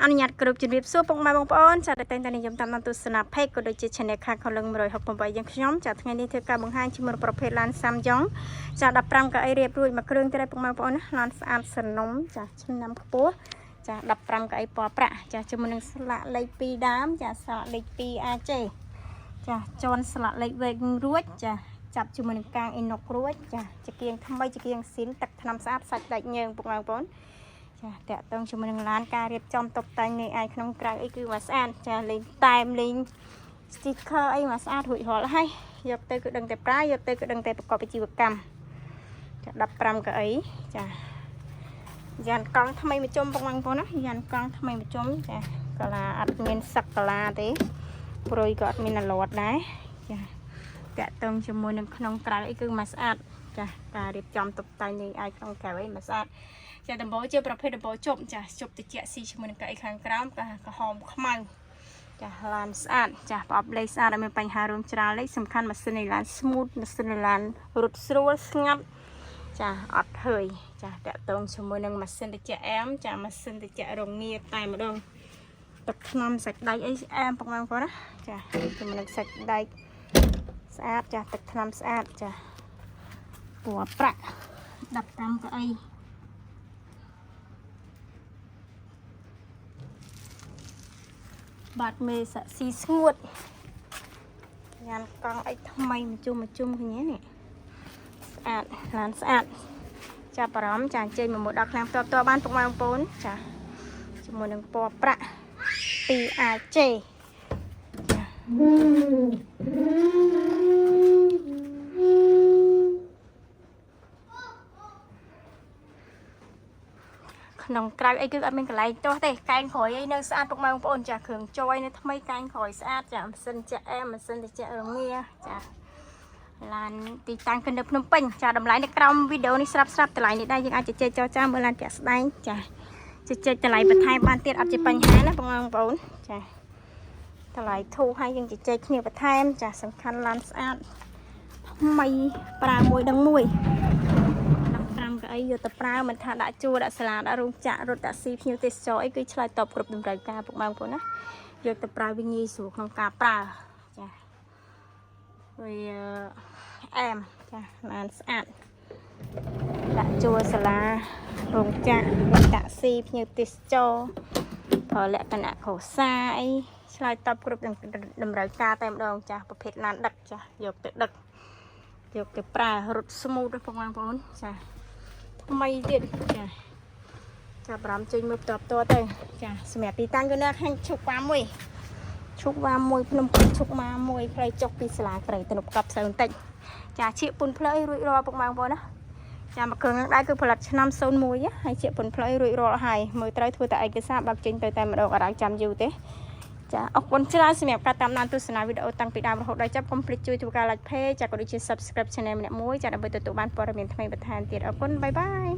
អនុញ្ញាតគ្រប់ជំរាបសួរពុកម៉ែបងប្អូនចាតែតែនិយមតាមតាមទស្សនៈផេកក៏ដូចជា Channel ខាងខលឹង168យើងខ្ញុំចាថ្ងៃនេះធ្វើការបង្ហាញជាមួយប្រភេទឡានសាំយ៉ុងចា15កៅអីរៀបរួចមួយគ្រឿងទៅពុកម៉ែបងប្អូនណាឡានស្អាតសនំចាឆ្នាំខ្ពស់ចា15កៅអីពណ៌ប្រាក់ចាជាមួយនឹងស្លាកលេខ2ដើមចាស្លាកលេខ2 AJ ចាជន់ស្លាកលេខវែករួចចាចាប់ជាមួយនឹងកាងអ៊ីណុករួចចាជាគៀងថ្មីជាគៀងស៊ីនទឹកថ្នាំស្អាតសាច់ដាច់ញើងពុកម៉ែបងប្អូនចាតាក់ទងជាមួយនឹងឡានការរៀបចំតុបតែងនៃឯក្នុងក្រៅអីគឺមកស្អាតចាលេងតែមលេង sticker អីមកស្អាតរួចរាល់ហើយយកទៅគឺដឹងតែប្រើយកទៅគឺដឹងតែប្រកបអាជីវកម្មចា15កៅអីចាយ៉ានកង់ថ្មីមកជុំពុកម៉ែបងប្អូនណាយ៉ានកង់ថ្មីមកជុំចាកាឡាអត់មានសឹកកាឡាទេព្រុយក៏អត់មានអាឡតដែរចាតាក់ទងជាមួយនឹងក្នុងក្រៅអីគឺមកស្អាតចាការរៀបចំតុបតែងនៃឯក្នុងក្រៅអីមកស្អាតចាដំបូលជាប្រភេទដំបូលជប់ចាជប់តិចស៊ីជាមួយនឹងកៅអីខាងក្រោមក្រហមខ្មៅចាឡានស្អាតចាប្រអប់លេខស្អាតអត់មានបញ្ហារួមច្រើនលេខសំខាន់ម៉ាស៊ីននៃឡាន smooth ម៉ាស៊ីននៃឡានរត់ស្រួលស្ងាត់ចាអត់ហើយចាតាក់ទងជាមួយនឹងម៉ាស៊ីនតិចអែមចាម៉ាស៊ីនតិចរងាតែម្ដងទឹកថ្នាំសាច់ដែកអីអែមបងប្អូនណាចាជាមួយនឹងសាច់ដែកស្អាតចាទឹកថ្នាំស្អាតចាពណ៌ប្រាក់15កៅអីបាត់មេសាក់ស៊ីស្ងួតញ៉ាំកង់អីថ្មីមកជុំគ្នានេះស្អាតឡានស្អាតចាប់អារម្មណ៍ចាអញ្ជើញមកដល់ខ្លាំងផ្ទាល់បានពុកម៉ែបងប្អូនចាជាមួយនឹងពណ៌ប្រាក់ 2AJ ក្នុងក្រៅអីគឺអត់មានកន្លែងទាស់ទេកែងក្រោយអីនៅស្អាតពុកម៉ែបងប្អូនចាគ្រឿងចុយនៅថ្មីកែងក្រោយស្អាតចាម៉ាស៊ីនចាក់អែមម៉ាស៊ីនចាក់រងាចាឡានទីតាំងគឺនៅភ្នំពេញចាតម្លៃនៅក្រោមវីដេអូនេះស្រាប់តម្លៃនេះដែរយើងអាចជជែកចរចាមើលឡានជាក់ស្ដែងចាជជែកតម្លៃបន្ថែមបានទៀតអត់ជាបញ្ហាណាបងប្អូនចាតម្លៃធូរហើយយើងជជែកគ្នាបន្ថែមចាសំខាន់ឡានស្អាតថ្មីប្រើមួយដឹងមួយ15កៅអីយកទៅប្រើមិនថាដាក់ជួរដាក់សាលាដាក់រោងចក្ររត់តាក់ស៊ីភ្ញៀវទេសចរអីគឺឆ្លើយតបគ្រប់តម្រូវការពុកម៉ែបងប្អូនណាយកទៅប្រើវាងាយស្រួលក្នុងការប្រើចាវាអែមចាឡានស្អាតដាក់ជួរសាលារោងចក្ររត់តាក់ស៊ីភ្ញៀវទេសចរប្រើលក្ខណៈគ្រួសារអីឆ្លើយតបគ្រប់តម្រូវការតែម្ដងចាប្រភេទឡានដឹកចាយកទៅដឹកយកទៅប្រើរត់ស្មូតបងប្អូនចាថ្មីទៀតចាចាប់អារម្មណ៍ចេញមើលផ្ទាល់ទៅចាសម្រាប់ទីតាំងគឺនៅខាងឈុកវ៉ាមួយភ្នំពេញឈុកម៉ាមួយផ្លូវចុះពីសាលាក្រៃទៅនប់កប់ស្រូវបន្តិចចាឈៀកពុនផ្លូវរួចរាល់ពុកម៉ែបងប្អូនណាចាមកគ្រឿងនឹងដែរគឺផលិតឆ្នាំ01ហើយឈៀកពុនផ្លូវរួចរាល់ហើយមើលត្រូវធ្វើតែឯកសារបើចេញទៅតែម្ដងអត់ឲ្យចាំយូរទេចាអរគុណច្រើនសម្រាប់ការតាមដានទស្សនាវីដេអូតាំងពីដើមរហូតដល់ចប់កុំភ្លេចជួយធ្វើការ like page ចាក៏ដូចជា subscribe channel ម្នាក់មួយចាដើម្បីទទួលបានព័ត៌មានថ្មីបន្ថែមទៀតអរគុណបាយបាយ